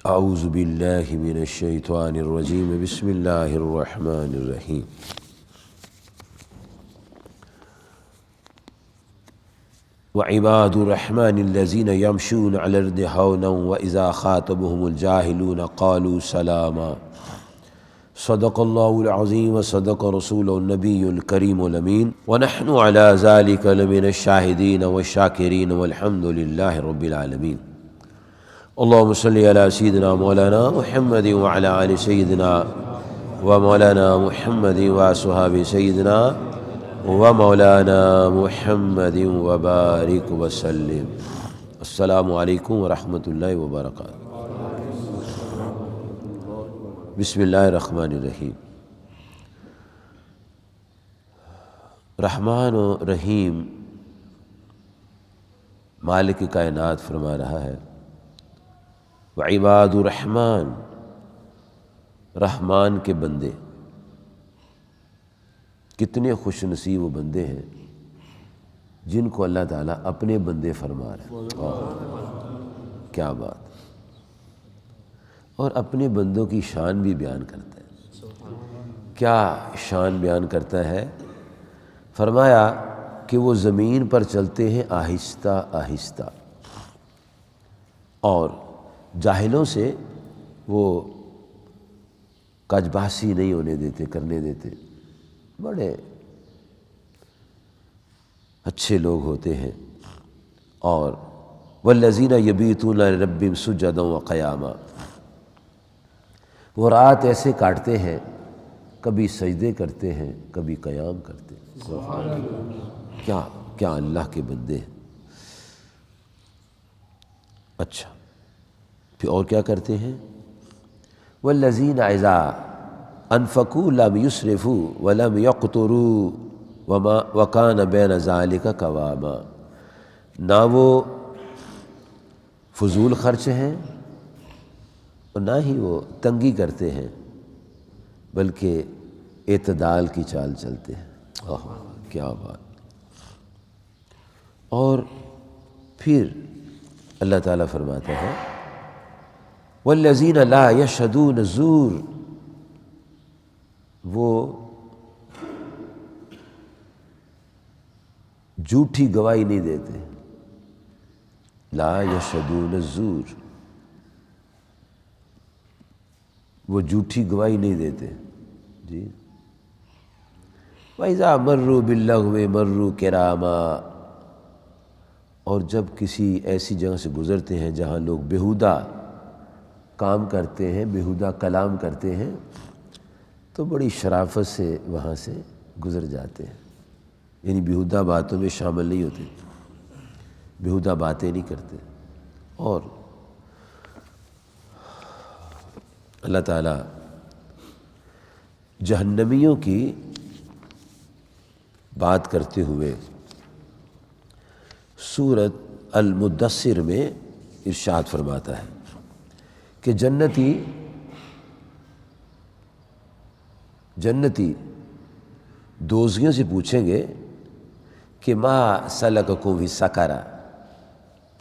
اعوذ باللہ من الشیطان الرجیم بسم اللہ الرحمن الرحیم وعباد الرحمن الذین یمشون علی الارض ہونا واذا خاطبهم الجاہلون قالوا سلاما صدق اللہ العظیم وصدق رسول النبی الکریم الامین ونحن علی ذلک لمن الشاہدین والشاکرین والحمد للہ رب العالمین اللہم صلی علی سیدنا مولانا محمد وعلی آل سیدنا ومولانا محمد وصحاب سیدنا ومولانا محمد وبارک وسلم۔ السلام علیکم ورحمۃ اللہ وبرکاتہ۔ بسم اللہ الرحمن الرحیم۔ رحمان و رحیم مالک کائنات فرما رہا ہے وعباد الرحمن، رحمان کے بندے، کتنے خوش نصیب وہ بندے ہیں جن کو اللہ تعالیٰ اپنے بندے فرما رہا ہے۔ کیا بات! اور اپنے بندوں کی شان بھی بیان کرتا ہے۔ کیا شان بیان کرتا ہے؟ فرمایا کہ وہ زمین پر چلتے ہیں آہستہ آہستہ، اور جاہلوں سے وہ کجباسی نہیں ہونے دیتے، کرنے دیتے، بڑے اچھے لوگ ہوتے ہیں۔ اور والذین یبیتون لربہم سجدا وقیاما، وہ رات ایسے کاٹتے ہیں، کبھی سجدے کرتے ہیں، کبھی قیام کرتے ہیں۔ کیا اللہ کے بندے ہیں۔ اچھا، پھر اور کیا کرتے ہیں؟ والذین اذا انفقوا لم یسرفوا ولم یقتروا وکان بین ذلک قواما، نہ وہ فضول خرچ ہیں اور نہ ہی وہ تنگی کرتے ہیں، بلکہ اعتدال کی چال چلتے ہیں۔ کیا بات! اور پھر اللہ تعالیٰ فرماتا ہے والذین لا یشہدون الزور، وہ جھوٹی گواہی نہیں دیتے۔ لا یشہدون الزور، وہ جھوٹی گواہی نہیں دیتے۔ جی، وَإِذَا مَرُّوا بِاللَّغْوِ مَرُّوا كِرَامًا، اور جب کسی ایسی جگہ سے گزرتے ہیں جہاں لوگ بیہودہ کام کرتے ہیں، بیہودہ کلام کرتے ہیں، تو بڑی شرافت سے وہاں سے گزر جاتے ہیں، یعنی بیہودہ باتوں میں شامل نہیں ہوتے، بیہودہ باتیں نہیں کرتے۔ اور اللہ تعالیٰ جہنمیوں کی بات کرتے ہوئے سورۃ المدثر میں ارشاد فرماتا ہے کہ جنتی دوزخیوں سے پوچھیں گے کہ ما سلککم فی سقر،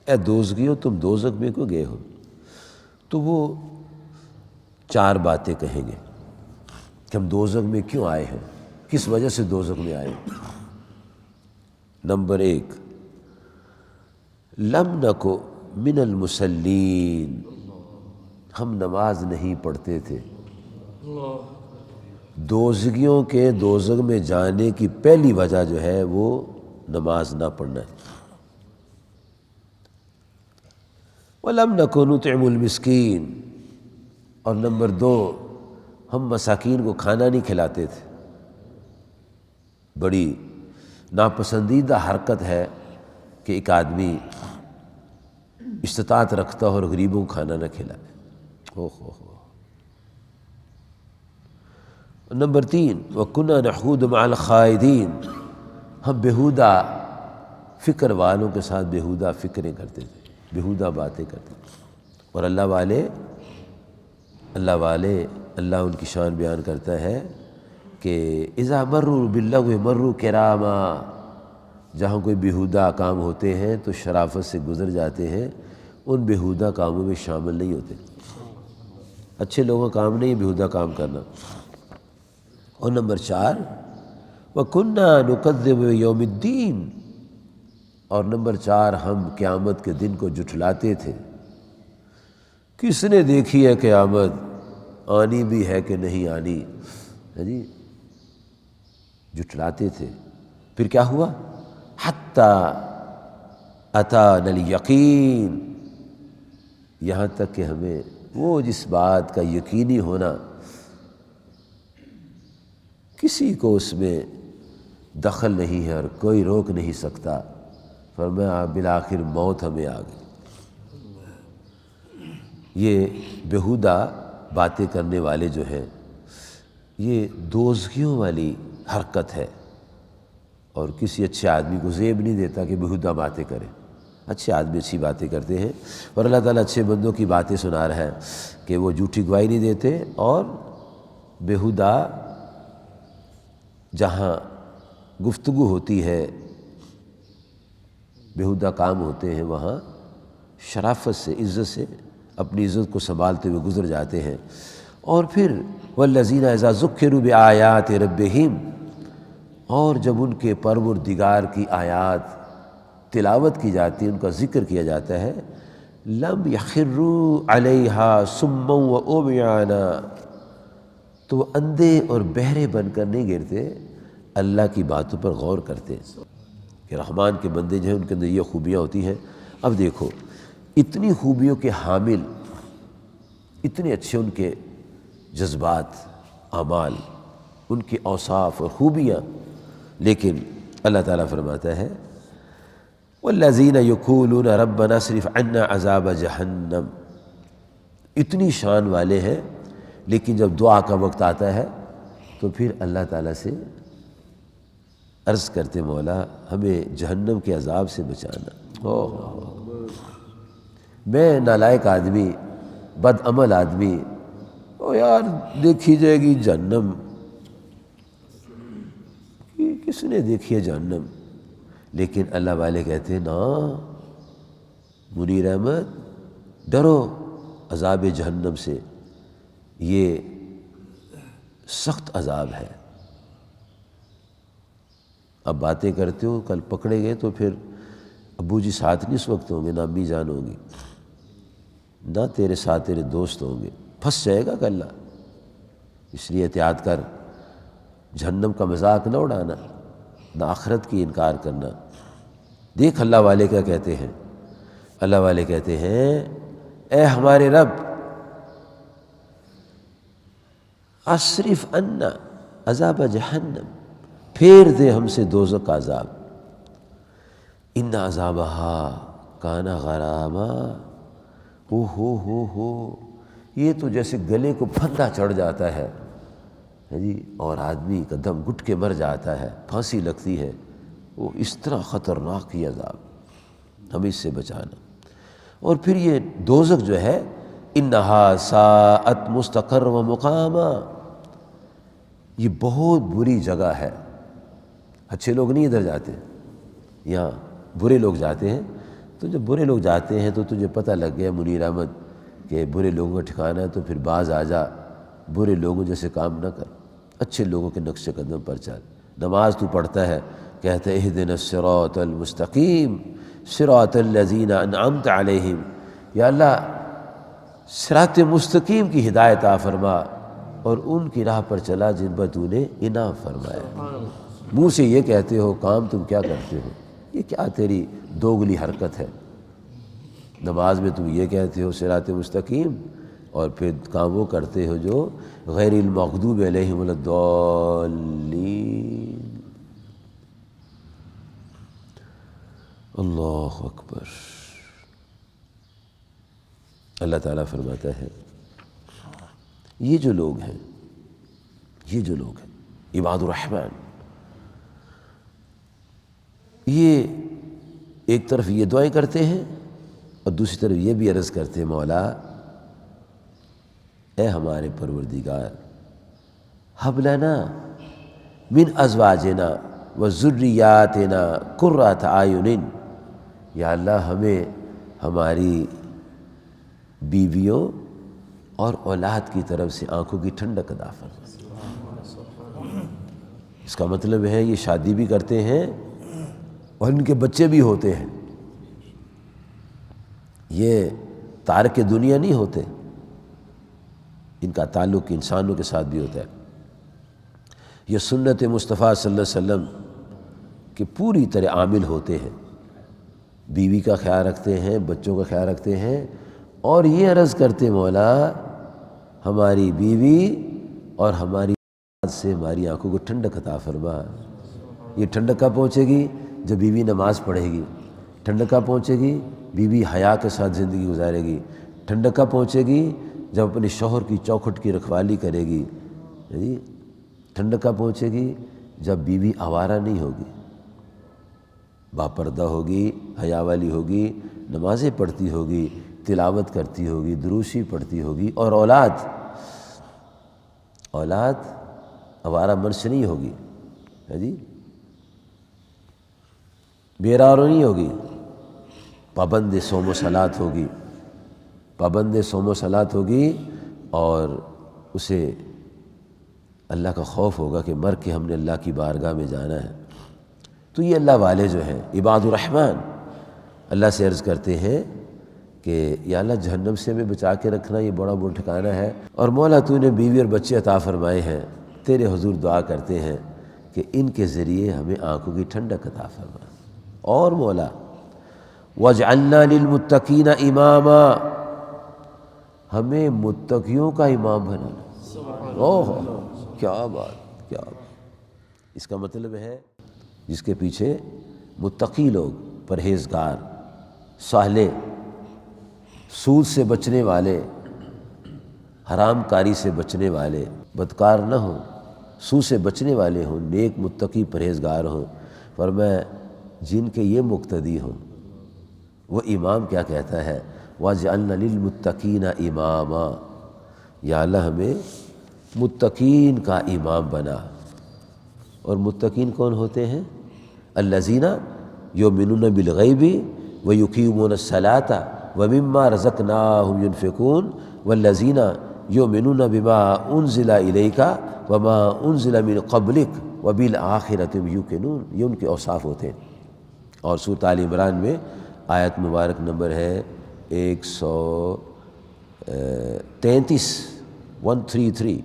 اے دوزخیوں تم دوزخ میں کیوں گئے ہو؟ تو وہ چار باتیں کہیں گے کہ ہم دوزخ میں کیوں آئے ہیں، کس وجہ سے دوزخ میں آئے ہیں۔ نمبر 1، لم نک من المصلین، ہم نماز نہیں پڑھتے تھے۔ دوزخیوں کے دوزخ میں جانے کی پہلی وجہ جو ہے وہ نماز نہ پڑھنا ہے۔ وَلَمْ نَكُ نُطْعِمُ الْمِسْكِينَ، اور نمبر 2، ہم مساکین کو کھانا نہیں کھلاتے تھے۔ بڑی ناپسندیدہ حرکت ہے کہ ایک آدمی استطاعت رکھتا ہو اور غریبوں کو کھانا نہ کھلائے۔ نمبر 3، وَكُنَّا نَخُوضُ مَعَ الْخَائِضِينَ، ہم بیہودہ فکر والوں کے ساتھ بیہودہ فکریں کرتے تھے، بیہودہ باتیں کرتے تھے۔ اور اللہ ان کی شان بیان کرتا ہے کہ اذا مروا باللغو مروا کراما، جہاں کوئی بیہودہ کام ہوتے ہیں تو شرافت سے گزر جاتے ہیں، ان بیہودہ کاموں میں شامل نہیں ہوتے۔ اچھے لوگوں کا کام نہیں ہے بیہودہ کام کرنا۔ اور نمبر 4 وَكُنَّا نُكَذِّبُ بِيَوْمِ الدِّينِ، اور نمبر 4 ہم قیامت کے دن کو جھٹلاتے تھے۔ کس نے دیکھی ہے قیامت، آنی بھی ہے کہ نہیں آنی، جی جھٹلاتے تھے۔ پھر کیا ہوا؟ حَتَّى أَتَانَا الْيَقِينُ، یہاں تک کہ ہمیں وہ جس بات کا یقینی ہونا کسی کو اس میں دخل نہیں ہے اور کوئی روک نہیں سکتا، فرمایا بالآخر موت ہمیں آ گئی۔ یہ بیہودہ باتیں کرنے والے جو ہیں یہ دوزخیوں والی حرکت ہے، اور کسی اچھے آدمی کو زیب نہیں دیتا کہ بیہودہ باتیں کرے۔ اچھے آدمی اچھی باتیں کرتے ہیں، اور اللہ تعالیٰ اچھے بندوں کی باتیں سنا رہا ہے کہ وہ جھوٹی گواہی نہیں دیتے، اور بیہودہ جہاں گفتگو ہوتی ہے، بیہودہ کام ہوتے ہیں، وہاں شرافت سے، عزت سے اپنی عزت کو سنبھالتے ہوئے گزر جاتے ہیں۔ اور پھر وَالَّذِينَ إِذَا ذُكِّرُوا بِآيَاتِ رَبِّهِمْ، اور جب ان کے پروردگار کی آیات تلاوت کی جاتی ہے، ان کا ذکر کیا جاتا ہے، لَمْ يَخِرُّوا عَلَيْهَا صُمًّا وَعُمْيَانًا، تو وہ اندھے اور بہرے بن کر نہیں گرتے، اللہ کی باتوں پر غور کرتے کہ رحمان کے بندے جو ہیں ان کے اندر یہ خوبیاں ہوتی ہیں۔ اب دیکھو اتنی خوبیوں کے حامل، اتنے اچھے ان کے جذبات، اعمال، ان کے اوصاف اور خوبیاں، لیکن اللہ تعالیٰ فرماتا ہے وَالَّذِينَ يَقُولُونَ رَبَّنَا اصْرِفْ عَنَّا عَذَابَ جَهَنَّمَ، اتنی شان والے ہیں، لیکن جب دعا کا وقت آتا ہے تو پھر اللہ تعالیٰ سے عرض کرتے مولا ہمیں جہنم کے عذاب سے بچانا۔ میں نالائق آدمی، بد عمل آدمی، او یار دیکھی جائے گی جہنم، کس نے دیکھی ہے جہنم؟ لیکن اللہ والے کہتے ہیں نا منیر احمد ڈرو عذاب جہنم سے، یہ سخت عذاب ہے۔ اب باتیں کرتے ہو، کل پکڑے گئے تو پھر ابو جی ساتھ نہیں اس وقت ہوں گے، نہ امی جان ہوں گی، نہ تیرے ساتھ تیرے دوست ہوں گے، پھنس جائے گا کل۔ اس لیے احتیاط کر، جہنم کا مذاق نہ اڑانا، نہ آخرت کی انکار کرنا۔ دیکھ اللہ والے کیا کہتے ہیں، اللہ والے کہتے ہیں اے ہمارے رب اصرف عنا عذاب جہنم، پھیر دے ہم سے دوزخ کا عذاب، ان عذابہا کان غراما، ہو یہ تو جیسے گلے کو پھندا چڑھ جاتا ہے جی، اور آدمی کا دم گھٹ کے مر جاتا ہے، پھانسی لگتی ہے، وہ اس طرح خطرناک ہی عذاب، ہمیں اس سے بچانا۔ اور پھر یہ دوزخ جو ہے انہا ساءت مستقر و مقاما، یہ بہت بری جگہ ہے۔ اچھے لوگ نہیں ادھر جاتے، یہاں برے لوگ جاتے ہیں، تو جب برے لوگ جاتے ہیں تو تجھے پتہ لگ گیا منیر احمد کہ برے لوگوں کا ٹھکانہ ہے، تو پھر باز آ جا، برے لوگوں جیسے کام نہ کر، اچھے لوگوں کے نقش قدم پر چل۔ نماز تو پڑھتا ہے، کہتا ہے اہدنا الصراط المستقیم صراط الذین انعمت علیہم، یا اللہ صراط مستقیم کی ہدایت عطا فرما، اور ان کی راہ پر چلا جن پر تو نے انعام فرمایا۔ منہ سے یہ کہتے ہو، کام تم کیا کرتے ہو؟ یہ کیا تیری دوگلی حرکت ہے؟ نماز میں تم یہ کہتے ہو صراط مستقیم، اور پھر کام وہ کرتے ہو جو غیر المغضوب علیہم ولا الضالین۔ اللہ اکبر۔ اللہ تعالیٰ فرماتا ہے یہ جو لوگ ہیں عباد الرحمن، یہ ایک طرف یہ دعائیں کرتے ہیں اور دوسری طرف یہ بھی عرض کرتے ہیں مولا اے ہمارے پروردگار ہب لنا من ازواجنا و ذریاتنا قرۃ اعین، یا اللہ ہمیں ہماری بیویوں اور اولاد کی طرف سے آنکھوں کی ٹھنڈک عطا فرما۔ اس کا مطلب ہے یہ شادی بھی کرتے ہیں اور ان کے بچے بھی ہوتے ہیں، یہ تارک دنیا نہیں ہوتے، ان کا تعلق انسانوں کے ساتھ بھی ہوتا ہے۔ یہ سنت مصطفیٰ صلی اللہ علیہ وسلم کے پوری طرح عامل ہوتے ہیں، بیوی کا خیال رکھتے ہیں، بچوں کا خیال رکھتے ہیں، اور یہ عرض کرتے مولا ہماری بیوی اور ہماری سے ہماری آنکھوں کو ٹھنڈک عطا فرما۔ یہ ٹھنڈک کب پہنچے گی؟ جب بیوی نماز پڑھے گی۔ ٹھنڈک کب پہنچے گی؟ بیوی حیا کے ساتھ زندگی گزارے گی۔ ٹھنڈک کب پہنچے گی؟ جب اپنے شوہر کی چوکھٹ کی رکھوالی کرے گی۔ جی ٹھنڈک کب پہنچے گی؟ جب بیوی آوارہ نہیں ہوگی، باپردہ ہوگی، حیا والی ہوگی، نمازیں پڑھتی ہوگی، تلاوت کرتی ہوگی، دروشی پڑھتی ہوگی، اور اولاد آوارہ من سے نہیں ہوگی، جی بیرارو نہیں ہوگی، پابند صوم و صلات ہوگی، پابند صوم و صلات ہوگی، اور اسے اللہ کا خوف ہوگا کہ مر کے ہم نے اللہ کی بارگاہ میں جانا ہے۔ تو یہ اللہ والے جو ہیں عباد الرحمن اللہ سے عرض کرتے ہیں کہ یا اللہ جہنم سے ہمیں بچا کے رکھنا، یہ بڑا برا ٹھکانہ ہے، اور مولا تو نے بیوی اور بچے عطا فرمائے ہیں، تیرے حضور دعا کرتے ہیں کہ ان کے ذریعے ہمیں آنکھوں کی ٹھنڈک عطا فرما، اور مولا وَاجْعَلْنَا لِلْمُتَّقِينَ إِمَامًا، ہمیں متقیوں کا امام بنانا۔ اوہ کیا بات، کیا بات! اس کا مطلب ہے جس کے پیچھے متقی لوگ، پرہیزگار، صالح، سود سے بچنے والے، حرام کاری سے بچنے والے، بدکار نہ ہوں، سود سے بچنے والے ہوں، نیک متقی پرہیزگار ہوں، فرمایا جن کے یہ مقتدی ہوں وہ امام کیا کہتا ہے؟ وَاجْعَلْنَا لِلْمُتَّقِينَ إِمَامًا، یا اللہ ہمیں متقین کا امام بنا۔ اور متقین کون ہوتے ہیں؟ الذین یؤمنون بالغیب ویقیمون الصلاۃ ومما رزقناہم ینفقون والذین یؤمنون بما انزل الیک وما انزل من قبلک وبالآخرۃ ہم یوقنون، یہ ان کے اوصاف ہوتے ہیں۔ اور سورۃ آل عمران میں آیت مبارک نمبر ہے 133 133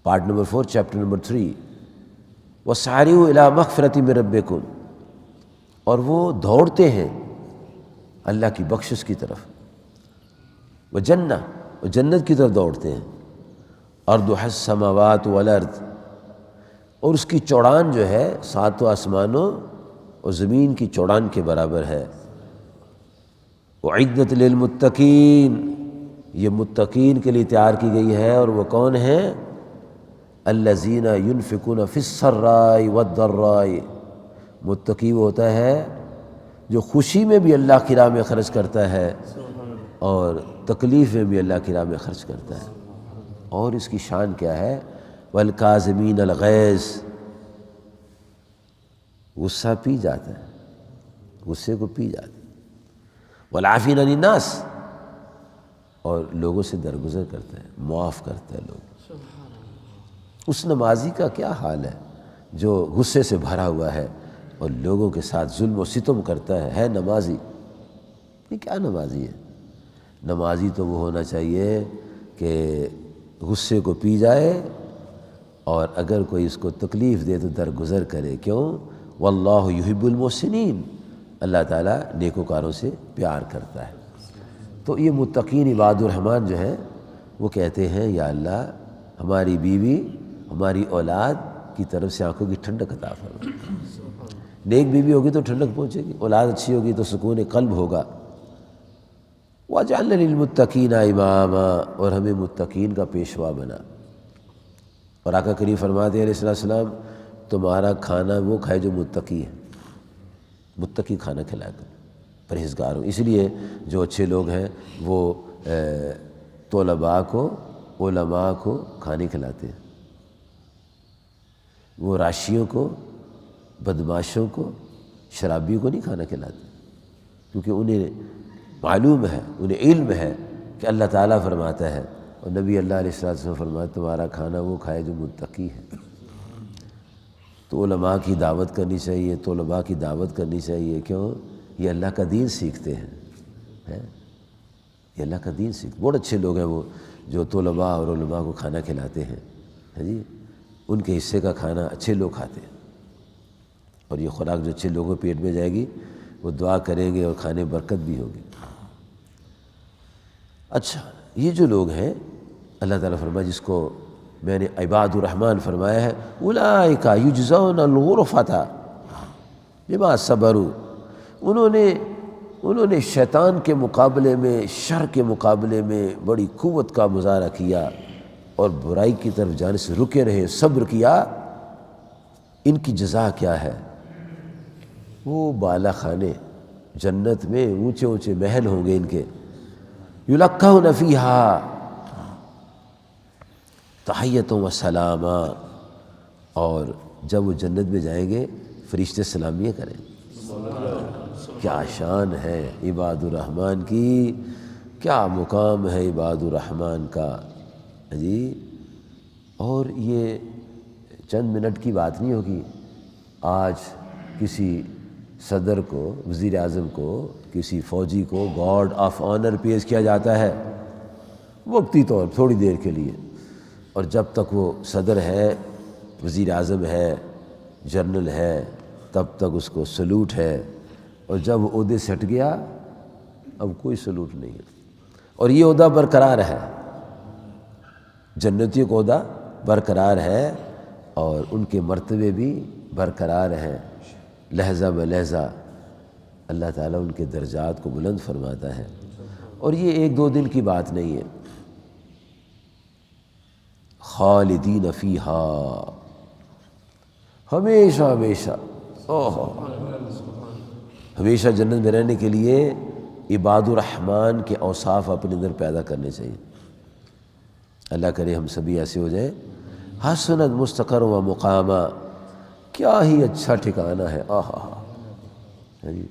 پارٹ نمبر 4 چیپٹر نمبر 3، وَسَارِعُوا إِلَىٰ مَغْفِرَةٍ مِّن رَبِّكُمْ، اور وہ دوڑتے ہیں اللہ کی بخشش کی طرف، وَجَنَّةٍ، وہ جنت کی طرف دوڑتے ہیں، أَرْضُهَا السَّمَاوَاتُ وَالْأَرْضُ، اور اس کی چوڑان جو ہے ساتوں آسمانوں اور زمین کی چوڑان کے برابر ہے۔ اعدت للمتقین، یہ متقین کے لیے تیار کی گئی ہے، اور وہ کون ہیں؟ الذین ینفقون فی السراء والضراء، متقی وہ ہوتا ہے جو خوشی میں بھی اللہ کی راہ میں خرچ کرتا ہے اور تکلیف میں بھی اللہ کی راہ میں خرچ کرتا ہے۔ اور اس کی شان کیا ہے؟ والکاظمین الغیظ، غصہ پی جاتا ہے، غصے کو پی جاتا ہے، والعافین عن الناس، اور لوگوں سے درگزر کرتا ہے، معاف کرتا ہے لوگ۔ اس نمازی کا کیا حال ہے جو غصے سے بھرا ہوا ہے اور لوگوں کے ساتھ ظلم و ستم کرتا ہے نمازی؟ یہ کیا نمازی ہے؟ نمازی تو وہ ہونا چاہیے کہ غصے کو پی جائے، اور اگر کوئی اس کو تکلیف دے تو درگزر کرے۔ کیوں؟ واللہ یحب المحسنین، اللہ تعالیٰ نیکوکاروں سے پیار کرتا ہے۔ تو یہ متقین عباد الرحمن جو ہیں وہ کہتے ہیں یا اللہ ہماری بیوی، ہماری اولاد کی طرف سے آنکھوں کی ٹھنڈک عطا فرما۔ نیک بیوی ہوگی تو ٹھنڈک پہنچے گی، اولاد اچھی ہوگی تو سکون قلب ہوگا۔ وَاجْعَلْنَا لِلْمُتَّقِينَ إِمَامًا، اور ہمیں متقین کا پیشوا بنا۔ اور آقا کریم فرماتے ہیں علیہ السلام تمہارا کھانا وہ کھائے جو متقی ہے، متقی کھانا کھلایا کرو، پرہیزگار ہو۔ اس لیے جو اچھے لوگ ہیں وہ طلباء کو، علماء کو کھانے کھلاتے ہیں، وہ راشیوں کو، بدماشوں کو، شرابیوں کو نہیں کھانا کھلاتے، کیونکہ انہیں معلوم ہے، انہیں علم ہے کہ اللہ تعالیٰ فرماتا ہے اور نبی اللہ علیہ السلام فرماتا تمہارا کھانا وہ کھائے جو متقی ہے۔ تو علماء کی دعوت کرنی چاہیے، طلباء کی دعوت کرنی چاہیے، کیوں؟ یہ اللہ کا دین سیکھتے ہیں، یہ اللہ کا دین سیکھتے۔ بہت اچھے لوگ ہیں وہ جو طلباء اور علماء کو کھانا کھلاتے ہیں، جی ان کے حصے کا کھانا اچھے لوگ کھاتے ہیں، اور یہ خوراک جو اچھے لوگوں کے پیٹ میں جائے گی وہ دعا کریں گے اور کھانے برکت بھی ہوگی۔ اچھا، یہ جو لوگ ہیں اللہ تعالیٰ فرمایا جس کو میں نے عباد الرحمن فرمایا ہے، اولئک یجزون الغرفۃ بما صبروا، انہوں نے شیطان کے مقابلے میں، شر کے مقابلے میں بڑی قوت کا مظاہرہ کیا اور برائی کی طرف جانے سے رکے رہے، صبر کیا۔ ان کی جزا کیا ہے؟ وہ بالا خانے جنت میں اونچے اونچے محل ہوں گے ان کے، یلقون فیہا تحیۃ و سلاما، اور جب وہ جنت میں جائیں گے فرشتے سلامیاں کریں۔ کیا شان ہے عباد الرحمن کی، کیا مقام ہے عباد الرحمن کا، جی۔ اور یہ چند منٹ کی بات نہیں ہوگی، آج کسی صدر کو، وزیر اعظم کو، کسی فوجی کو گارڈ آف آنر پیش کیا جاتا ہے وقتی طور تھوڑی دیر کے لیے، اور جب تک وہ صدر ہے، وزیر اعظم ہے، جنرل ہے، تب تک اس کو سلوٹ ہے، اور جب وہ عہدے سے ہٹ گیا اب کوئی سلوٹ نہیں ہے، اور یہ عہدہ برقرار ہے، جنتیوں کا عہدہ برقرار ہے اور ان کے مرتبے بھی برقرار ہیں، لحظہ بلحظہ اللہ تعالیٰ ان کے درجات کو بلند فرماتا ہے۔ اور یہ ایک دو دن کی بات نہیں ہے، خالدین فیہا، ہمیشہ ہمیشہ، ہمیشہ جنت میں رہنے کے لیے عباد الرحمن کے اوصاف اپنے اندر پیدا کرنے چاہیے۔ اللہ کرے ہم سبھی ایسے ہو جائیں۔ حسنت مستقر و مقامہ، کیا ہی اچھا ٹھکانہ ہے، جی،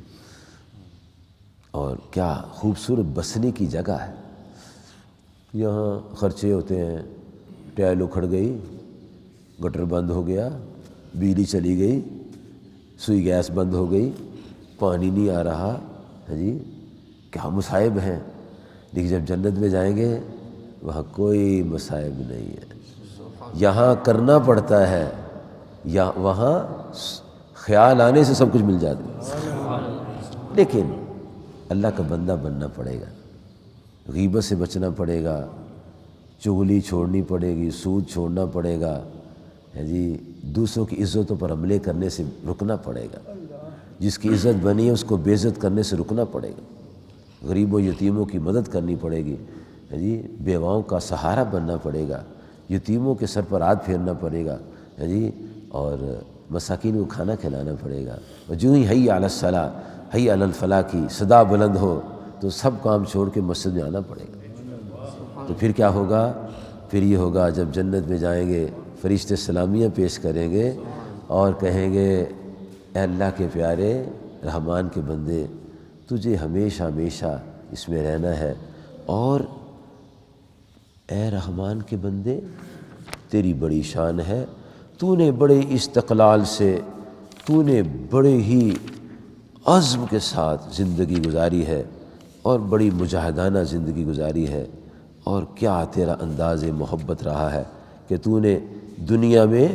اور کیا خوبصورت بسنے کی جگہ ہے۔ یہاں خرچے ہوتے ہیں، ٹائل اکھڑ گئی، گٹر بند ہو گیا، بجلی چلی گئی، سوئی گیس بند ہو گئی، پانی نہیں آ رہا، جی کیا مصائب ہیں۔ لیکن جب جنت میں جائیں گے وہاں کوئی مصائب نہیں ہے، یہاں کرنا پڑتا ہے، یا وہاں خیال آنے سے سب کچھ مل جاتا ہے، لیکن اللہ کا بندہ بننا پڑے گا، غیبت سے بچنا پڑے گا، چغلی چھوڑنی پڑے گی، سود چھوڑنا پڑے گا، جی دوسروں کی عزتوں پر حملے کرنے سے رکنا پڑے گا، جس کی عزت بنی ہے اس کو بے عزت کرنے سے رکنا پڑے گا، غریبوں یتیموں کی مدد کرنی پڑے گی، جی بیواؤں کا سہارا بننا پڑے گا، یتیموں کے سر پر ہاتھ پھیرنا پڑے گا، جی اور مساکین کو کھانا کھلانا پڑے گا۔ اور جو ہی حی علی الصلاۃ، حی علی الفلاح کی صدا بلند ہو تو سب کام چھوڑ کے مسجد میں آنا پڑے گا۔ تو پھر کیا ہوگا؟ پھر یہ ہوگا جب جنت میں جائیں گے فرشتے سلامیاں پیش کریں گے اور کہیں گے اے اللہ کے پیارے رحمان کے بندے، تجھے ہمیشہ ہمیشہ اس میں رہنا ہے، اور اے رحمان کے بندے تیری بڑی شان ہے، تو نے بڑے استقلال سے، تو نے بڑے ہی عزم کے ساتھ زندگی گزاری ہے اور بڑی مجاہدانہ زندگی گزاری ہے، اور کیا تیرا انداز محبت رہا ہے کہ تو نے دنیا میں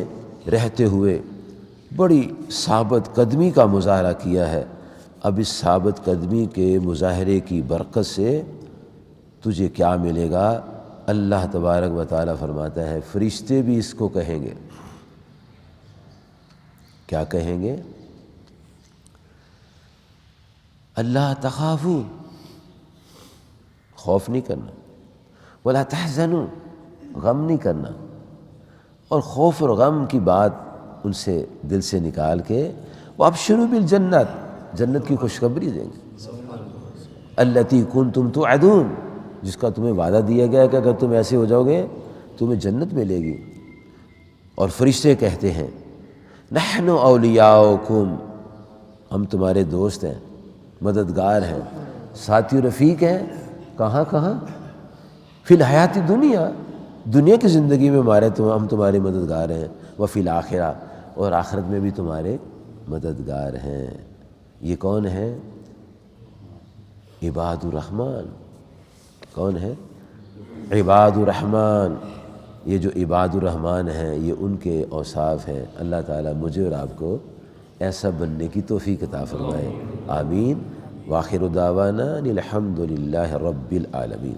رہتے ہوئے بڑی ثابت قدمی کا مظاہرہ کیا ہے۔ اب اس ثابت قدمی کے مظاہرے کی برکت سے تجھے کیا ملے گا؟ اللہ تبارک و تعالیٰ فرماتا ہے فرشتے بھی اس کو کہیں گے، کیا کہیں گے؟ اللہ تخافوا، خوف نہیں کرنا، ولا تحزنوا، غم نہیں کرنا، اور خوف اور غم کی بات ان سے دل سے نکال کے وابشروا بالجنت، جنت کی خوشخبری دیں گے، التی کنتم توعدون، جس کا تمہیں وعدہ دیا گیا کہ اگر تم ایسے ہو جاؤ گے تمہیں جنت ملے گی۔ اور فرشتے کہتے ہیں نحن اولیاؤکم، ہم تمہارے دوست ہیں، مددگار ہیں، ساتھی و رفیق ہیں، کہاں کہاں؟ فی الحیات دنیا، دنیا کی زندگی میں ہم تمہارے مددگار ہیں، وفی الآخرہ، اور آخرت میں بھی تمہارے مددگار ہیں۔ یہ کون ہے؟ عباد الرحمن۔ کون ہے؟ عباد الرحمن۔ یہ جو عباد الرحمن ہیں یہ ان کے اوصاف ہیں۔ اللہ تعالیٰ مجھے اور آپ کو ایسا بننے کی توفیق عطا فرمائے، آمین۔ وآخر دعوانا الحمد للہ رب العالمین۔